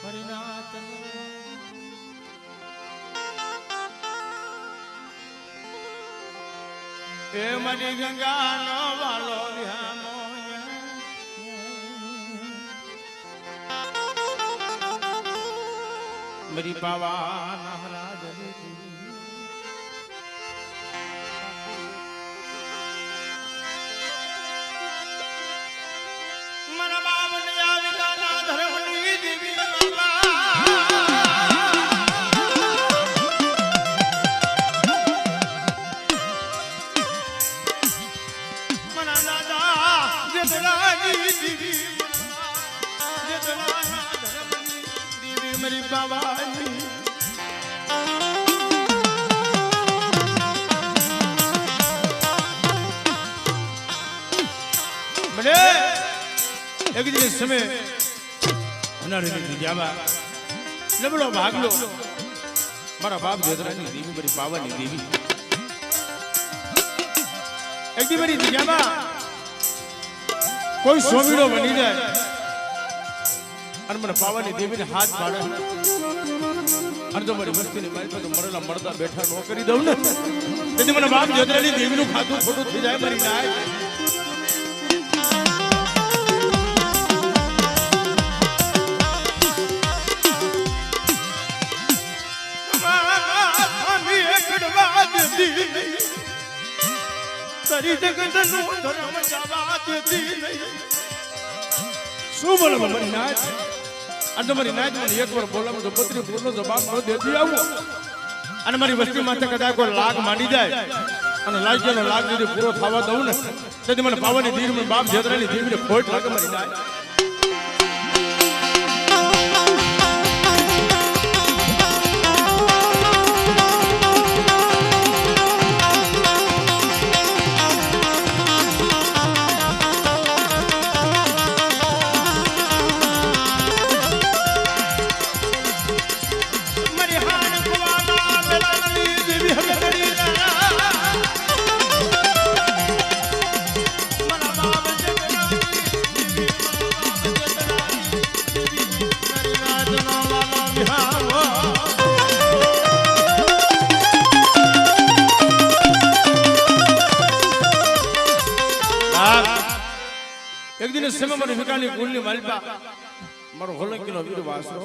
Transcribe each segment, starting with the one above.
હરિનાથ એ money Ganga નો વાલો વિહામો મરી પાવા મહારાજ મના બાપ ને આવી ગાના ધરમની દેવી મના દાદા જેતરાની દેવી જેતરાના ધરમની દેવી મરી બાવાની મને એક દિવસ સમય અનાળીની જાવા નબળો ભાગલો મારા બાપ જેતરાની દેવી બરી પાવાની દેવી એક દી બરી જાવા કોઈ સોમીડો બની જાય અને મને પાવાની દેવીને હાથ પાડે અને જો મારી વસ્તીની મારી પાસે મરેલા મળતા બેઠા ન કરી દઉં ને તેથી મને બાપ જેતરાની દેવીનું ખાતું ખોટું થઈ જાય મારી નાય તારી જગતનું ધર્મ જવા દેતી નહીં શું બોલો મારી નાચ અને તમારી નાચ મને એકવાર બોલાવો તો પત્રી પૂરનો જવાબ ન દેતી આવું અને મારી વસ્તી માથે કદાચ કોઈ લાગ માંડી જાય અને લાગ્યનો લાગ যদি પૂરો થવા દઉં ને તેથી મને પાવાની ધીર મને બાપ જેતરાની ધીરને ખોટ લાગે મારી નાચ એક દિન સમય મારી વિકાની કુલની માલિકા મારો હોલંકીનો વીર વાસરો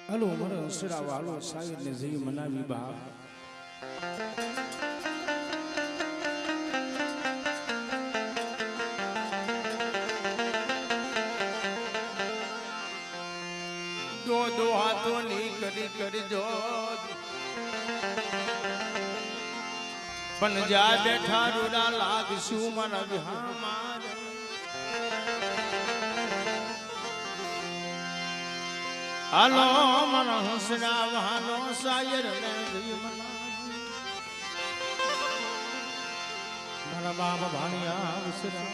હાલો મારા હસરા વાલો સાહેબ ને જઈ મનાવી બા જો દોહાતોની કરી કરજો પણ જા બેઠા રૂડા લાગશું મારા વિહામાં હાલો મારા હસરા વહાનો સાયર ને મારા બાબા ભાણિયા હસરા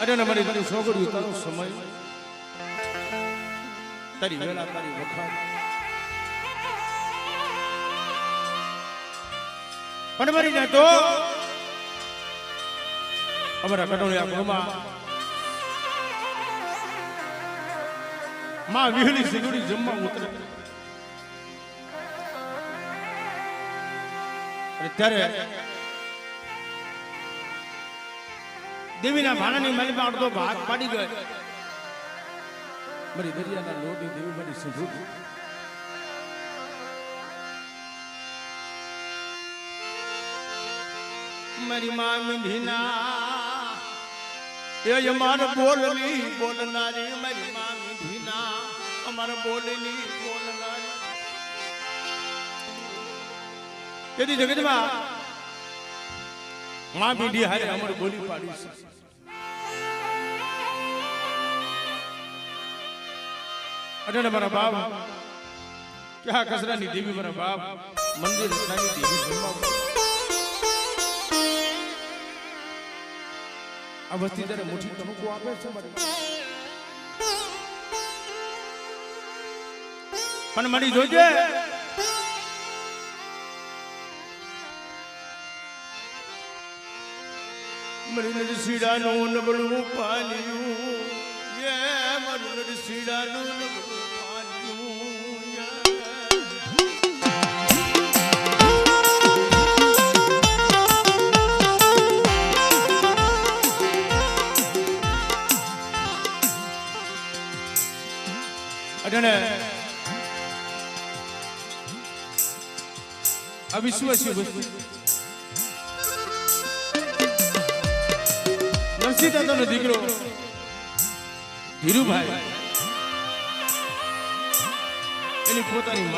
અરે ને મારી તારી છોકરી તારો સમય તારી વેલા તારી વખાણ પણ મરી જાય તો અમારા કટોળિયા ઘરમાં માં વિહળી સિંગડી જમવા ઉતરે અને ત્યારે દેવીના ભાણાની માલિકા અડધો ભાગ પાડી ગયો મારી દરિયાના લોટી દેવી મારી સિંધુ મારી માં મીંઢીના એ અમાર બોલની બોલનારી મારી માં મીંઢીના અમાર બોલની બોલનારી તેથી જગતમાં માં મીંઢી હારે અમાર બોલી પાડી છે અરે મારા બાપ ક્યાં કસરાની દેવી મારા બાપ મંદિર રચનાની દેવી જન્મા આ વસ્તી ત્યારે મોટી ટમકો આપે છે મારી પણ મારી જોજે મારી નરસીડાનું નબળું પાલ્યું એ મારું નરસીડાનું નબળું અડણે અવિશ્વાસી વસ્તુ નરસિંહ દાદાનો દીકરો ધીરુભાઈ એની પોતાની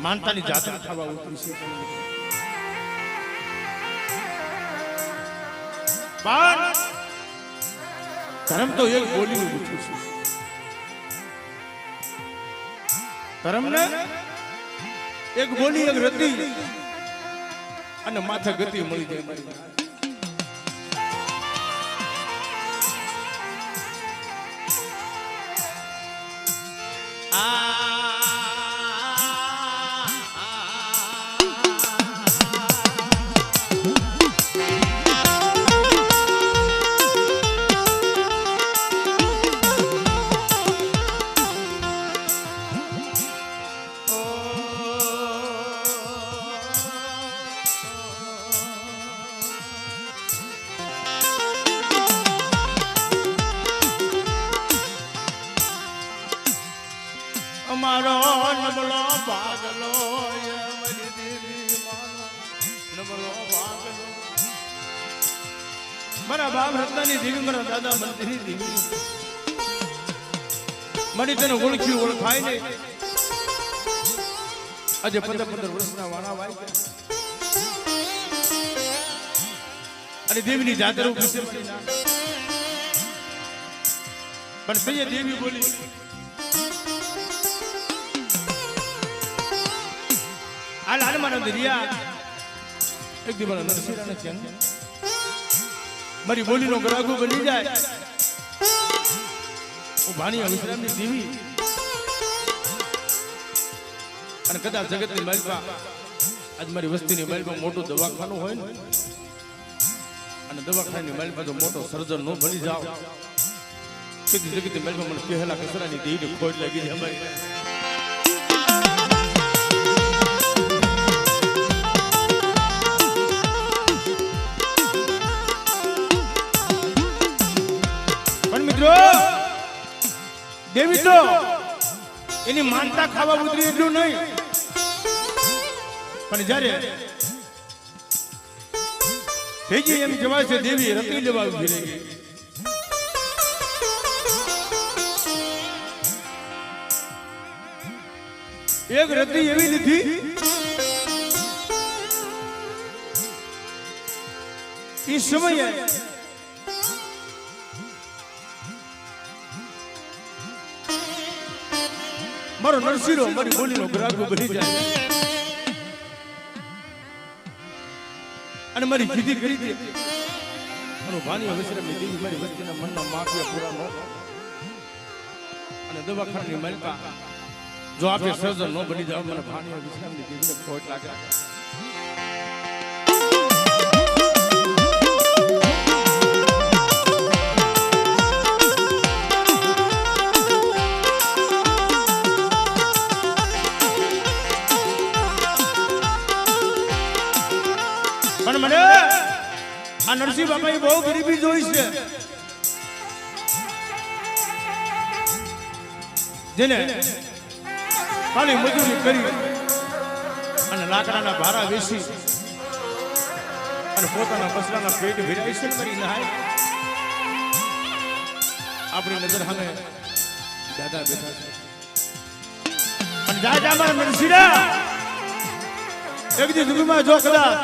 માનતાની જાત્રા થવા ઉતરી છે પણ ધર્મ તો એક બોલીનું પૂછ્યું છે ધર્મને એક બોલી એક રતિ અને માથા ગતિ મળી જાય અમારો નબળો ભાગલો મારી દેવી મારો નબળો ભાગલો મારા બાપ રત્નાની દેવી મારા દાદા મંદિરની દેવી મારી તેને ઓળખ્યું ઓળખાય નહીં આજે 15 વર્ષના વાણા વાય અને દેવીની જાતરા વિશે પણ તે દેવી બોલી આ લાલ મારા દરિયા એક દિવસ નરસિંહને છે મારી બોલીનો ગ્રાહકો બની જાય હું ભાણી વિશ્રામની દેવી અને કદાચ જગતની માલિકા આજ મારી વસ્તીની માલિકા મોટું દવાખાનું હોય ને અને દવાખાનાની માલિકા જો મોટો સર્જન ન બની જાવ તેથી જગતની માલિકા મને કહેલા કચરાની દેવીને ખોટ લાગી છે અમારી દેવી તો એની માનતા ખાવા ઉતરી એટલું નહીં પણ જ્યારે ભેજી એમ જવાય છે દેવી રતી લેવા ઉભી રહી ગઈ એક રત્તી એવી લીધી એ સમયે મારો નરસિંહ મારી બોલીનો ગ્રાહકો બની જાય અને મારી જીદી કરી દે અને ભાની અવસરની દેવી મારી વસ્તીના મનના માફિયા પૂરા ન અને દવાખાનાની માલિકા જો આપે સર્જન ન બની જાવ મને ભાની અવસરની દેવીને ખોટ લાગે પણ મને આ નરસિંહ બાપાએ બહુ ગરીબી જોઈ છે જેને ખાલી મજૂરી કરી અને લાકડાના ભારા વેચી અને પોતાના બસરાના પેટ ભરાય છે કરી નહાય આપણી નજર સામે દાદા બેઠા છે અને દાદા મારા નરસિંહ એક દી દુનિયામાં જો કદાચ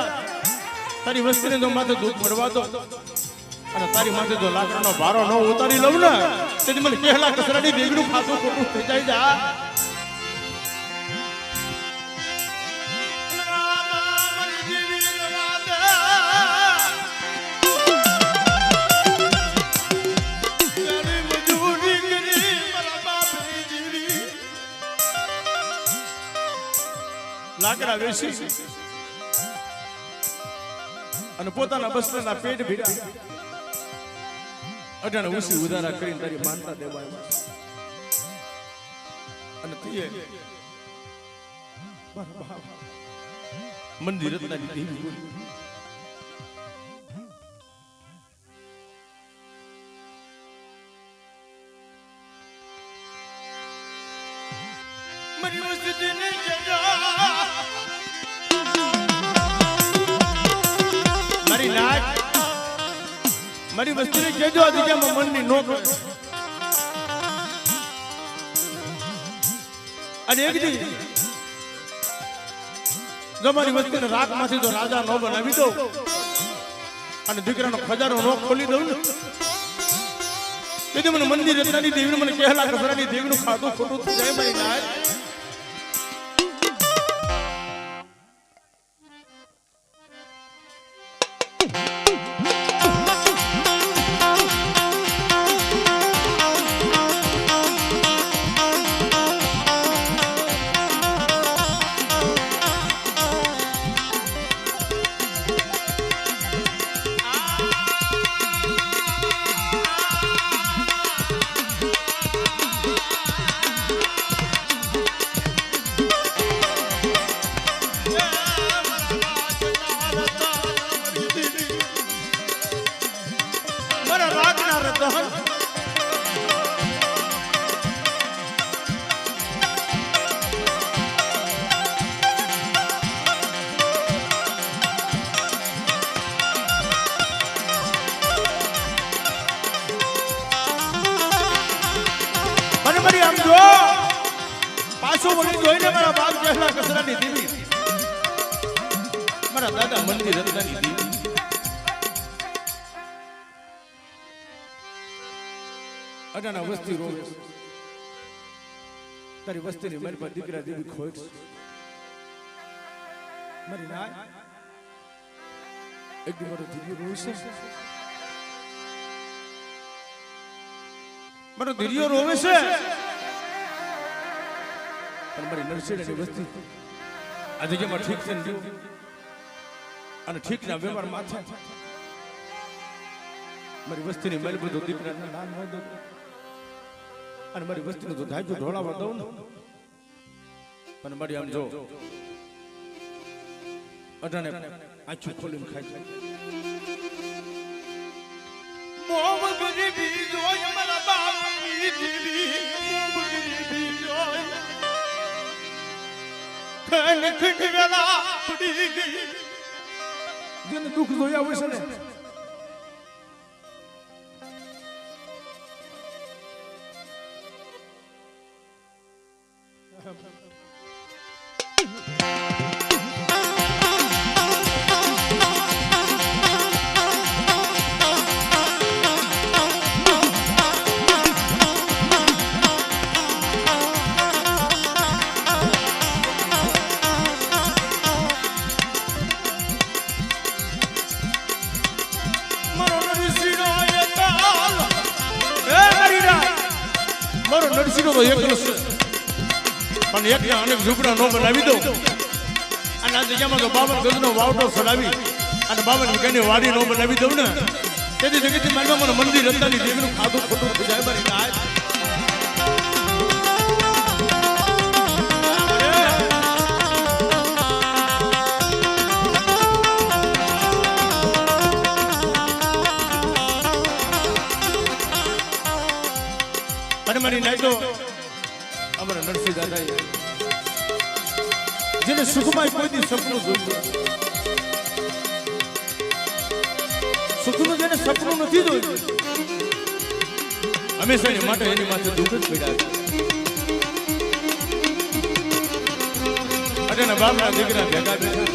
તારી વસ્તીને જો માથે દૂધ મળવા દો અને તારી માથે જો લાકડાનો ભારો ન ઉતારી લઉં ને તેથી મને કહેલા કચરાની દેગનું ખાતું ખોટું થઈ જાય જા લાકડા વેચી અને પોતાના બસરાના પેટ ભીડા અઢાણ ઉસી ઉધારા કરીને તારી માનતા દેવાય અને તીએ મંદિર રત્નાની દેવી બોલી મારી વસ્તીને મારી નાચ મારી વસ્તુને કહેજો દીકરામાં મનની નો કરે અને એક દી જો મારી વસ્તુને રાખમાંથી જો રાજા ન બનાવી દઉં અને દીકરાનો ખજાનો ન ખોલી દઉં ને તેથી મને મંદિર રત્નાની દેવીને મને કહેલા કસરાની દેવીનું ખાતું ખોટું થઈ જાય મારી નાચ જોઈને મારા બાપ જેટલા કચરાની દેવી મારા દાદા મંદિર રત્નાની દેવી અડાના વસ્તી રોવે તારી વસ્તીની મારી પર દીકરા દેવી ખોટ મારી ના એક દી મારો ધીર્યો રોવે છે મારો ધીર્યો રોવે છે અને મારી નરસિંહની વસ્તી આ જગ્યામાં ઠીક છે ને અને ઠીકના વ્યવહાર માથે મારી વસ્તીની મેલ બધો દીકરાને નામ ન દઉં અને મારી વસ્તીને તો ધાજો ઢોળાવા દઉં ને અને મારી આમ જો અઢાને આંખી ખોલીને ખાઈ જાય મોમ ગરીબી જોઈ મારા બાપની દીવી મોમ ગરીબી જોઈ ખંડ વેલા પડી ગઈ જેને દુઃખ જોયા હોય છે ને નરસિંહનો તો એકલો છે પણ એકના અનેક ઝૂંપડા નો બનાવી દો અને આ જગ્યામાં તો 52 ગજનો વાવટો ચડાવી અને 52 વીઘાની વાડી નો બનાવી દઉં ને તેથી જગતની માલમાં મને મંદિર રતાની દેવીનું ખાધું ખોટું થઈ જાય મારી નાય. મારી નાય તો અમારા નરસિંહ દાદા જેને સુખમાં કોઈ દી સપનું જોયું, સુખનું જેને સપનું નથી જોયું, હંમેશા એની માટે એની માથે દુઃખ જ પડ્યા છે. અને બાપના દીકરા ભેગા ભેગા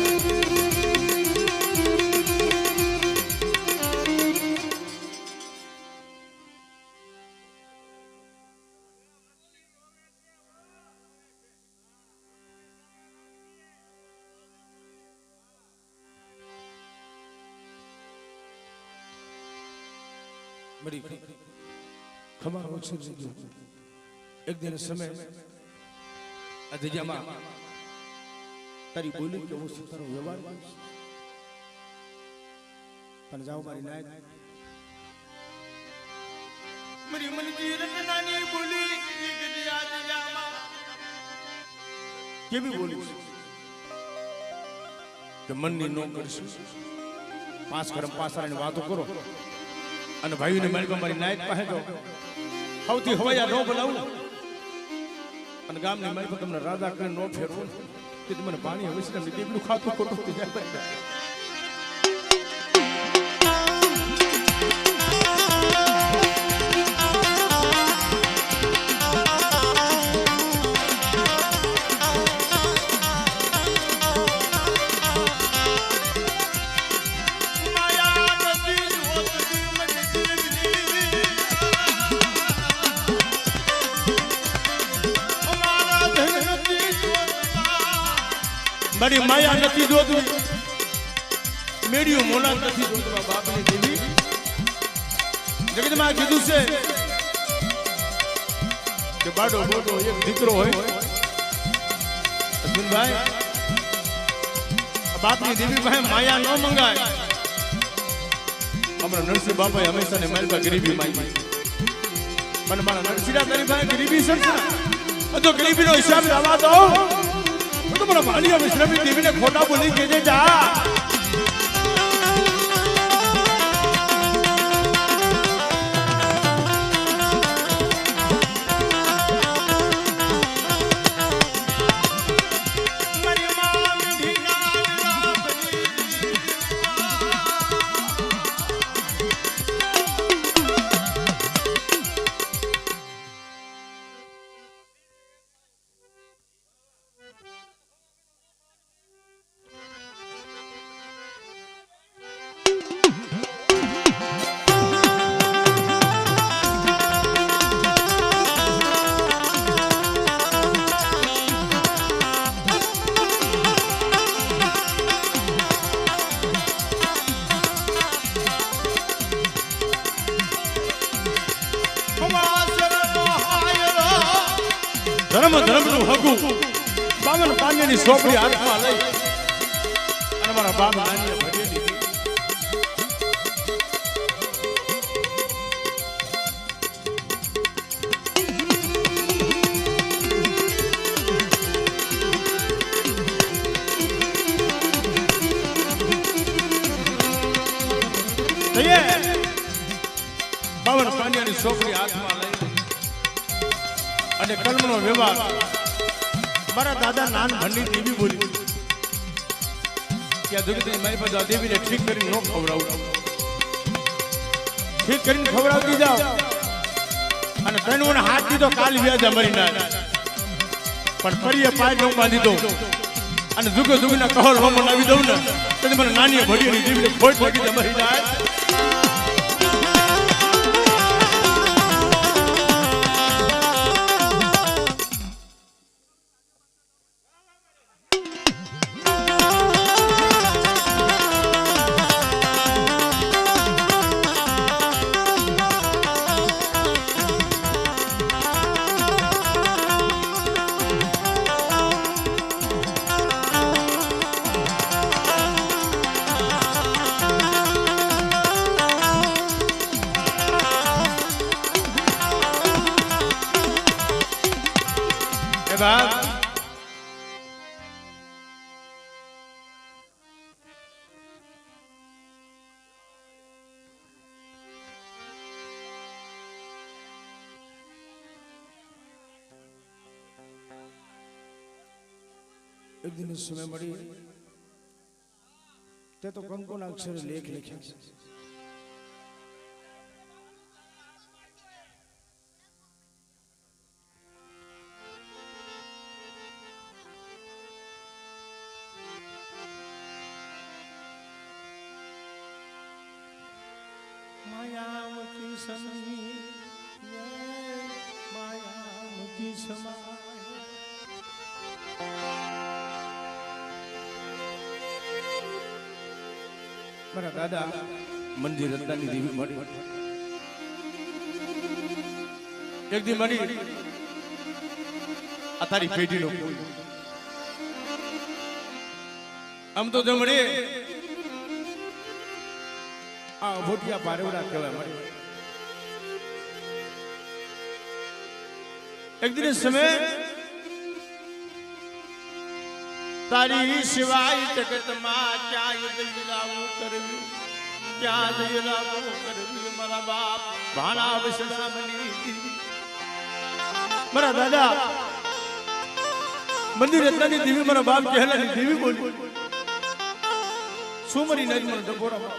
बड़ी खबर ओछी થઈ ગયો. એક દિન સમય અધજામાં તારી બોલી કે હું તારો વ્યવહાર પણ જાઓ મારી નાય મારી મનજી રતનાની બોલી એક અધજામાં કેવી બોલી કે મનની નો કરશું પાંચ કરમ પાસાની વાતો કરો અને ભાઈઓને મારી મારી નાયક પાસે જાઓ સૌથી હવાયા નો બોલાવું અને ગામની મારી તમને રાજા કરીને નો ફેરવો કે મને પાણી હવે છે દીકરું ખાતું ખોટું થઈ જાય. મારી માયા નથી જોતું, મેડિયું મોલા નથી જોતું. બાપની દેવી જગતમાં કીધું છે કે બાડો બોડો એક દીકરો હોય અર્જુનભાઈ, બાપની દેવી પાસે માયા ન મંગાય. હમણાં નરસિંહ બાપાએ હંમેશા ને મારી પાસે ગરીબી માંગી પણ મારા નરસિંહ તારી પાસે ગરીબી છે તો ગરીબીનો હિસાબ લાવવા દો. તમારા માલિયા વિશ્રામી દેવીને ખોટા બોલી કેજે જા. ધર્મ ધર્મનું હગું 52 પાણીની સોપડી હાથમાં લઈ અને મારા બાપ નાની ભરી દીધી. બાવન પાણીની સોપડી હાથમાં લઈ અને કલમનો વ્યવહાર મારા દાદા નાન ભંડી દેવી બોલી કે જગતની મારી પાસે દેવીને ઠીક કરીને નો ખવડાવું, ઠીક કરીને ખવડાવતી જાઓ અને તને હાથ દીધો કાલ વ્યાજ મરી ના પણ ફરીએ પાય નો બાંધી દો અને જુગે જુગના કહલ હોમો નાવી દઉં ને તો મને નાની ભડીની દીવને ખોટ લાગી જાય મરી જાય. એક દિન સમય મળી તે તો કંકુના અક્ષરે લેખ લખ્યા છે. માયામતી સમી માયામતી સમાય મારા દાદા મંદિર રત્નાની દેવી મળી એક દી મળી આ તારી પેઢીનો આમ તો જો મળી આ ભોટિયા પારેવડા કહેવાય મળી એક દિન સમય તારી સિવાય જગતમાં ક્યાંય દયરાવો કરવી ક્યાં દયરાવો કરવી મારા બાપ ભાણા વિશ્રામની મારા દાદા મંદિર રત્નાની દેવી મારા બાપ કહેલાની દેવી બોલી સુમરી નજ મને ડબોરા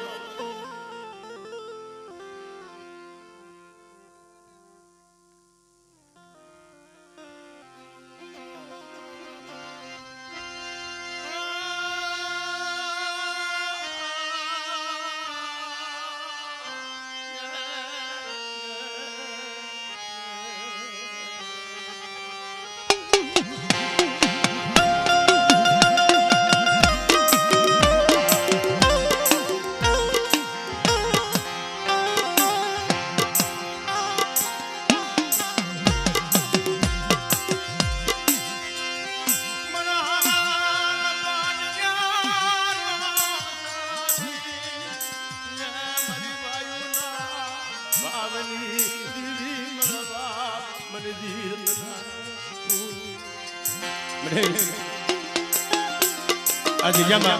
આજે જમા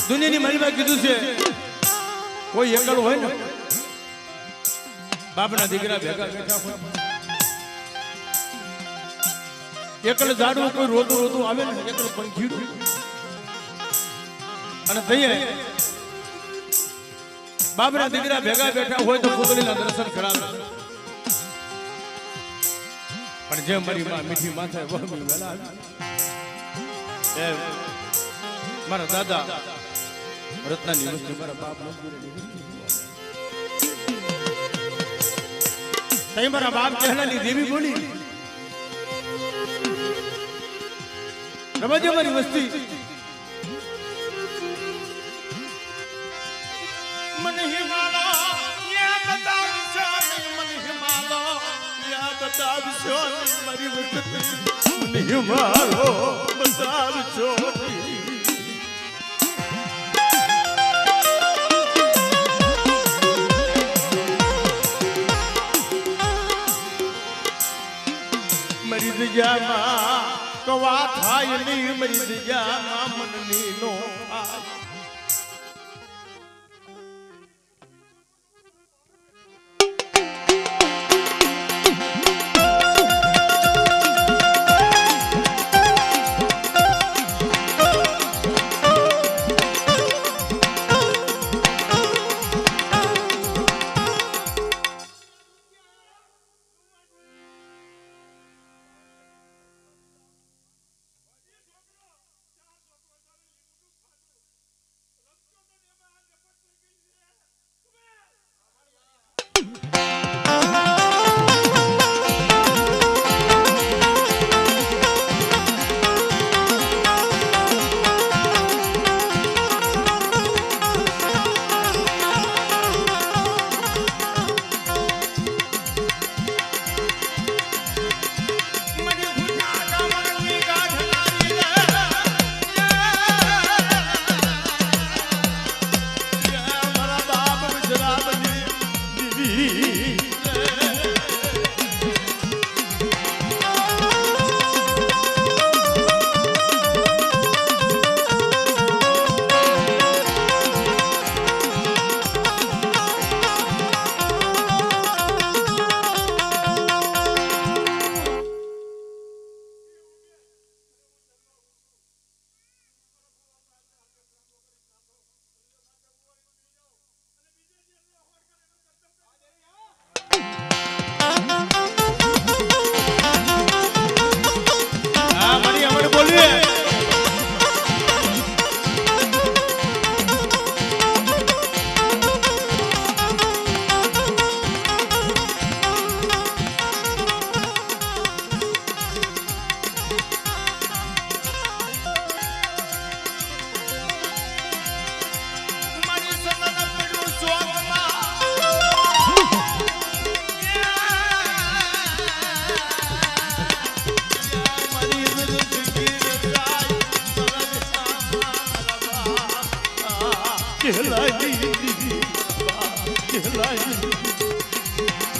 દુનિયાની મહિમા કીધું છે કોઈ એકલ હોય ને બાપના દીકરા ભેગા બેઠા હોય એકલ ઝાડવું કોઈ રોતું રોતું આવે ને એકલ પંખીડું અને તઈએ બાપના દીકરા ભેગા બેઠા હોય તો પુતળીના દર્શન કરાવે પણ જે મારી માં મીઠી માથે વહમી વેલા એ મારા દાદા રત્નાની વસ્તુ મારા બાપ તઈ મારા બાપ કહેલાની દેવી બોલી રમજો મારી વસ્તી મને હિમાલો યા બતાવશો મને હિમાલો યા બતાવશો મારી વસ્તી મને હિમાલો બતાવશો મરી દયામાં કવા થાય નહીં મરી દયામાં મનની નો થાય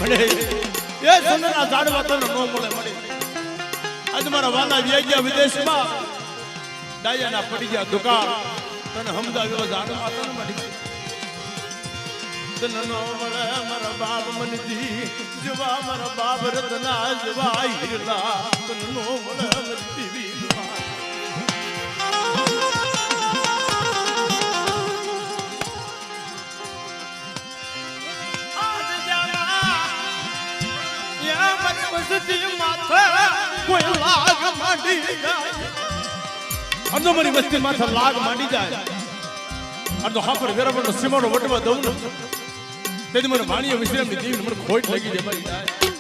મળે એ સોનાના ઝાડવા તને નો મળે મળે આજ મારા વાલા વ્યા ગયા વિદેશમાં ડાયાના પડી ગયા દુકાળ તને હમદાવ્યો ઝાડવા તને મળી તને નો મળે મારા બાપ મનથી જવા મારા બાપ રતના જવા હીરલા તને નો મળે મનથી મારી વસ્તી માથે લાગ માંડી જાય અને તો હાફર વેરાવળનો સીમાડો વટવા દઉં ને તેથી મને વાણીય વિશ્રામની દેવી મને ખોટ લાગી જાય મારી જાય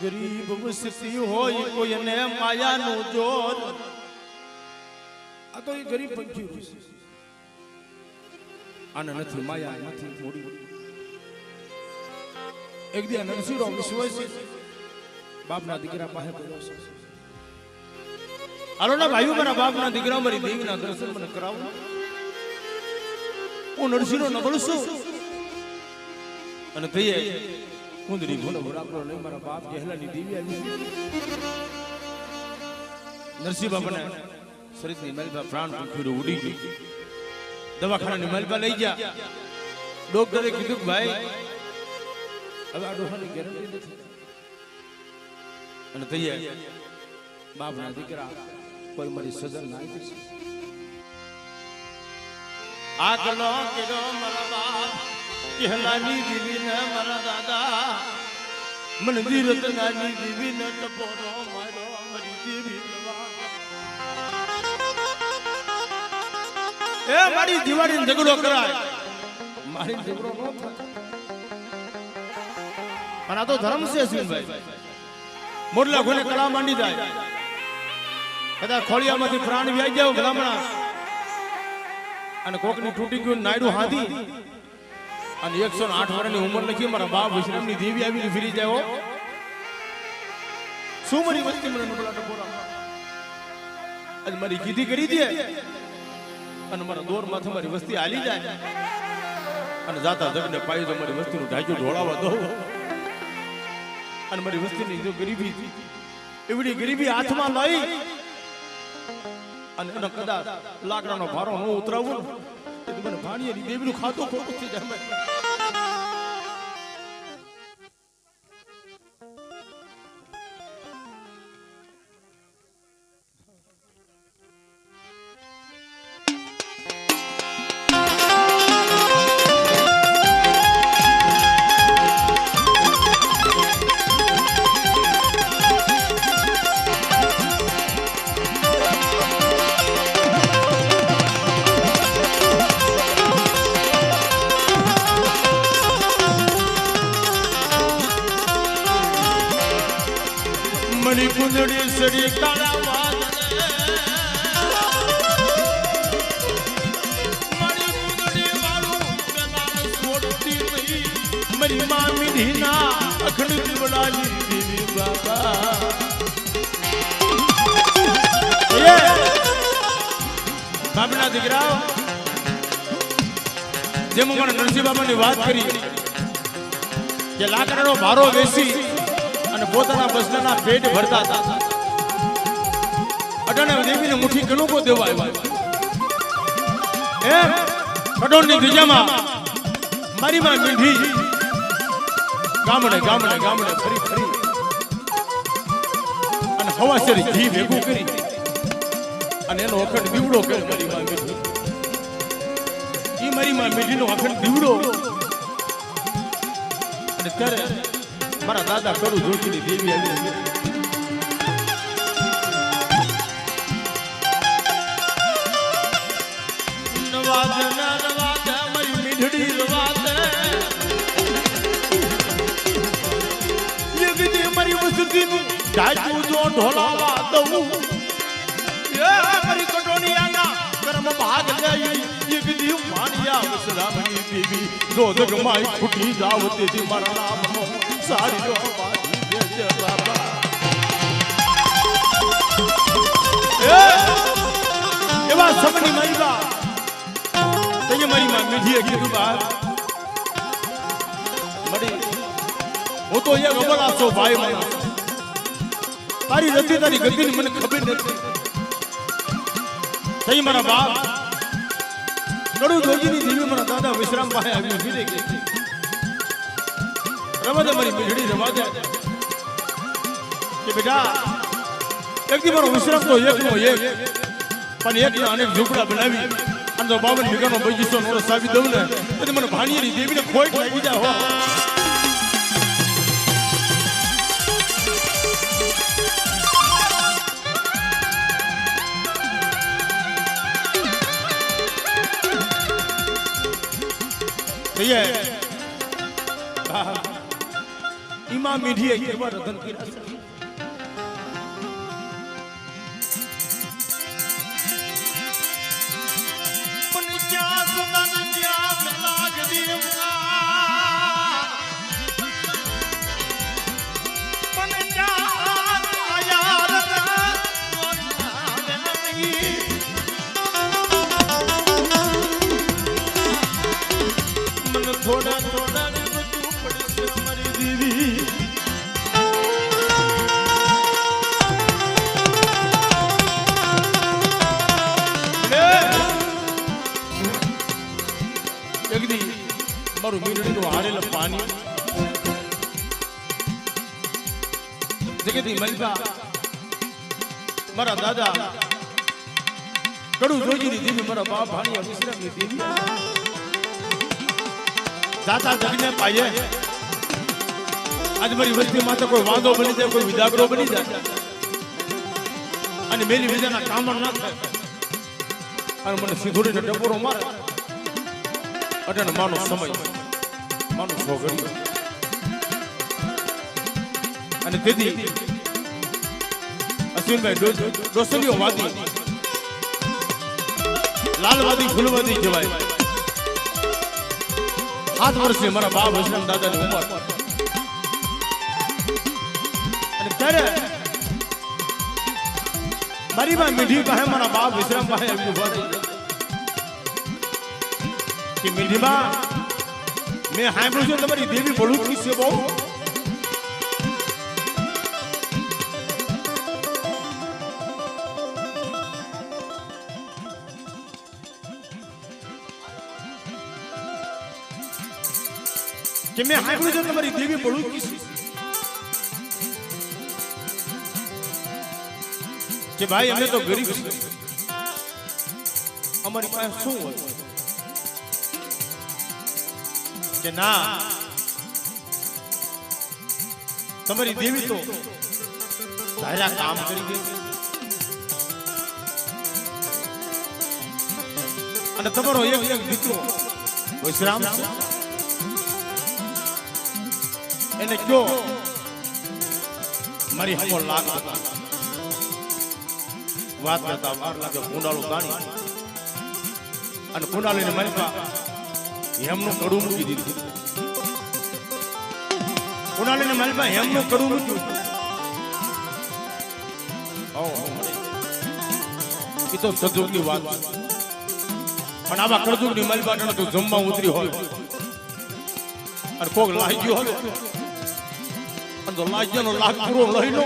ગરીબ વસ્તી હોય કોઈને માયાનું જોર આ તો એ ગરીબ પંખી છે આને નથી માયા નથી થોડી એક દી નરસિંહરાવ વિશ્વાસી બાપના દીકરા પાસે પડ્યો છે હાલો ના ભાઈઓ મારા બાપના દીકરા મારી દેવીના દર્શન મને કરાવો હું નરસિંહનો નબળ છું અને થઈએ કુંદરી ભૂલો બરાબર લઈ મારા બાપ ગહેલાની દેવી આવી નરસિંહ બાપાને શરીરની મલબા પ્રાણ પૂરો ઉડી ગઈ દવાખાનાની મલબા લઈ ગયા ડોક્ટરે કીધું કે ભાઈ હવે આ ડોહાની ગેરંટી નથી અને થઈએ બાપના દીકરા કોઈ મારી સજન ના આવી છે આ કલો કેરો મારા બાપ કેહલાની દીવી ને મારા દાદા મંદિર રતનાની દીવી ને ટપોરો મારો મારી દેવી એ મારી દિવાળી ઝઘડો કરાય મારી ઝઘડો ન થાય પણ આ તો ધર્મ છે સિંહભાઈ મોરલા કોને કળા માંડી જાય કદાચ ખોળિયામાંથી પ્રાણ વ્યાઈ જાવ ભલામણા અને કોકની તૂટી ગયું નાયડું હાથી અને 108 વર્ષની ઉંમર લખી મારા બાપ વિશ્રામની દેવી આવીને ફરી જાય શું મારી વસ્તી મને નબળા ટપોરા આજ મારી કીધી કરી દે અને મારા દોર માથે મારી વસ્તી હાલી જાય અને જાતા જગને પાઈ તો મારી વસ્તીનું ઢાંચું ઢોળાવા દો અને મારી વસ્તીની જો ગરીબી એવડી ગરીબી હાથમાં લઈ અને એનો કદાચ લાકડાનો ભારો હું ઉતરાવું ને તો મને ભાણિયાની દેવીનું ખાતું ખોટું થઈ જાય મણી કુંદડી સડી કાળા વાદળે મણી કુંદડી વાળું બેનાળ છોડતી નહીં મારી માં મીઠીના અખંડ દીવડાની દેવી બાબા બાપના દીકરા જેમ મને નરસિંહ બાબાની વાત કરી કે લાકડાનો ભારો બેસી અને પોતાના બસના પેટ ભરતા હતા અટાણે દેવીને મુઠ્ઠી ઘણું કો દેવા આવ્યા એમ કડોળની દિજામાં મારી માં મીઠી ગામડે ગામડે ગામડે ફરી ફરી અને હવાસરી ઘી ભેગું કરી અને એનો અખંડ દીવડો કરે મારી માં મીઠી ઈ મારી માં મીઠીનો અખંડ દીવડો અને ત્યારે મારા દાદા કડુ જોશીની દેવી આવી મારી મીઠડી રવાદે મારી વસતીનું ઢાચું જો ઢોલાવા દઉં મારી કટોનિયાના કર્મ ભાગ લઈ એક દી માણિયા વસરામની દેવી જો જગમાઈ ફૂટી જાવ તેથી મારા નામનો સારી જો બાજી દેજે બાબા એવા સપની મારી બા તઈએ મારી માં મીઠીએ કીધું બા મડી હું તો એક અબલા છો ભાઈ મારા તારી રતી તારી ગતિની મને ખબર નથી તઈ મારા બાપ કડુ જોગીની દેવી મારા દાદા વિશ્રામ પાસે આવી ઉભી રહી ગઈ રવા દે મારી મીઠડી રવા દે કે બેટા એક દી મારો વિશ્રામ તો એકનો એક પણ એકના અનેક ઝૂંપડા બનાવી અને તો 52 વીઘાનો બગીચો નોરો સાવી દઉં ને પછી મને ભાણિયાની દેવીને ખોટ લાગી જાય હો इमाम मीठी है ये बार रतन की राशि पन क्या सुनन क्या लाग दीवा पन क्या आया मन थोड़ा थोड़ा तू पड़े हमारी देवी મારું મીઠડીનું હારેલું પાણી જગતી મલકા મારા દાદા કડુ જોગીની દેવી મારા બાપ ભાણિયા વિશ્રામની દેવી દાતા જગને પાયે આજ મારી વસ્તીમાં તો કોઈ વાંધો બની જાય કોઈ વિદાગરો બની જાય અને મેલી વિજાના કામણ ના થાય અને મને સીધોડીને ટપોરો મારે અટન માનો સમય માનો સોગડી અને તેથી અશ્વિનભાઈ ડોસલીઓ વાદી લાલવાદી ફૂલવાદી જવાય 7 વર્ષની મારા બાપ વિશ્રામ દાદાની ઉંમર અને ત્યારે મારી માં મીઠી પાસે મારા બાપ વિશ્રામ પાસે આવી ઉભા રહી કે મીઠી માં मैं સાંભળ્યું છે તમારી દેવી ભળુકી છે બહુ કે મેં સાંભળ્યું છે તમારી દેવી ભળુકી છે કે ભાઈ અમે તો ગરીબ છીએ અમારી પાસે શું હોય કે ના તમારી દેવી તો ધારા કામ કરી ગઈ અને તમારો એક દીકરો વિશ્રામ એને કયો મારી હમો લાગ વાત કરતા વાર લાગે કુંડાળું ગાણી અને કુંડાળીને મારી પાસે હેમનું કડું મૂકી દીધું કુંડાળીને મારી પાસે હેમનું કડું મૂક્યું એ તો સદુગની વાત પણ આવા કડદુગની મારી પાસે તો જમવા ઉતરી હોય અને કોક લાગ્યો હોય અને તો લાગ્યાનો લાખ પૂરો લઈ લો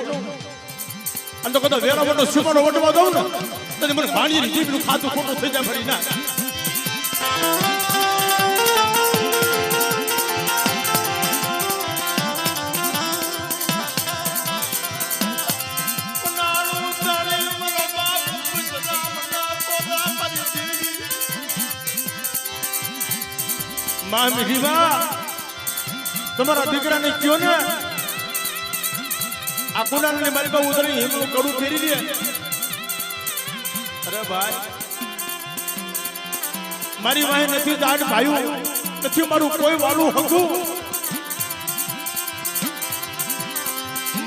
અને તો કદાચ વેરા વડો સુમાનો વડવા દઉં ને તો મને ભાણિયાની જીભનું ખાતું ખોટું થઈ જાય ફરી ના તમારા દીકરાને કયો ને આ કુંડાળની મારી પાસે ઉતરી હિમલું કડું ફેરી દે. અરે ભાઈ મારી વાહે નથી દાઢ ભાયું નથી મારું કોઈ વાલું હકું.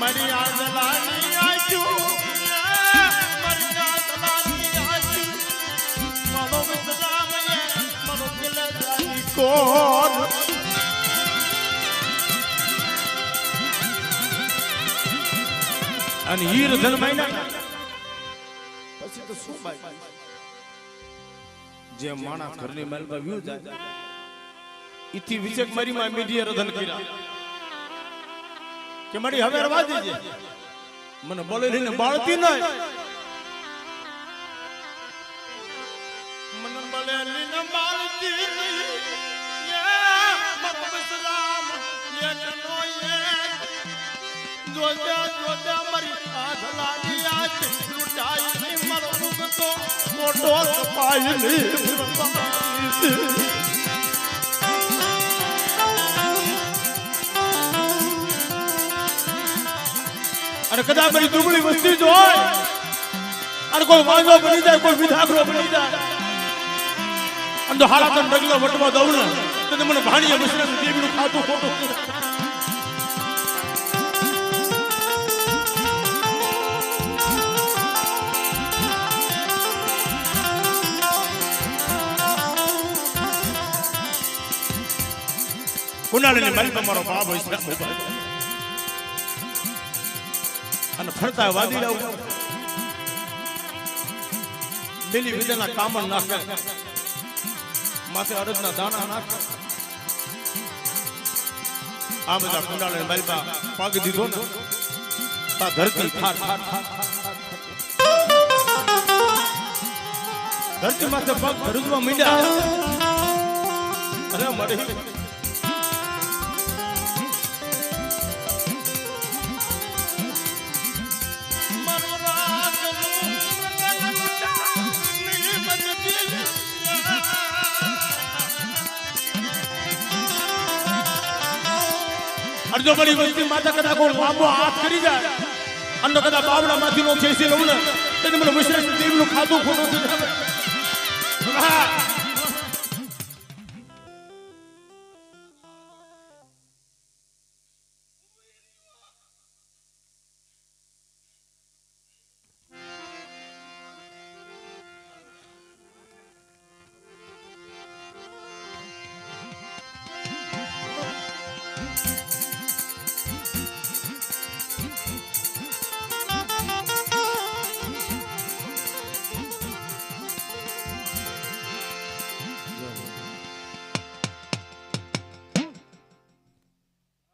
મારી આદલાની આજુ મારી આદલાની આજુ મારો વિસરામયે મારો દિલદાની કોણ. અને હીર ધન મહિના પછી તો શું ભાઈ જે માણસ ઘરની માલમાં વ્યુ જાય ઈથી વિશેક મારી માં મીડિયા રધન કર્યા કે મારી હવે રવા દેજે મને બોલેલીને બાળતી નહીં મને બોલેલીને બાળતી નહીં મારો વિસરામ એકનો એક જોજા જોજા મારી આધલાની આજ લૂટાઈ મારો મુકતો મોટો સપાયલી. અને કદાચ મારી દુબળી વસ્તી જ હોય અને કોઈ વાંધો બની જાય કોઈ વિધાગરો બની જાય અને તો હાલા તન ડગલો વટમાં દઉં ને તો મને ભાણીએ મુશ્રમ દેવીનું ખાતું ખોટું. કુંડાળીની મારી પર મારો બાપ હોય અને ફરતા વાદીડા ઉપર બેલી વિદના કામણ નાખે માથે અરજના દાણા નાખે. આ બધા કુંડાળીની મારી પર પાગ દીધો ને તા ધરતી ઠાર ઠાર ધરતી માથે પગ ભરજવા મીંડ્યા. અરે મળી અર્જો બળી વસ્તી માતા કદા કોણ લાંબો હાથ કરી જાય અને કદા બાવડા માંથી નો ખેસી લઉં ને તેને મને મુશ્રેફ દેવનું ખાતું ખોટું થઈ જાય.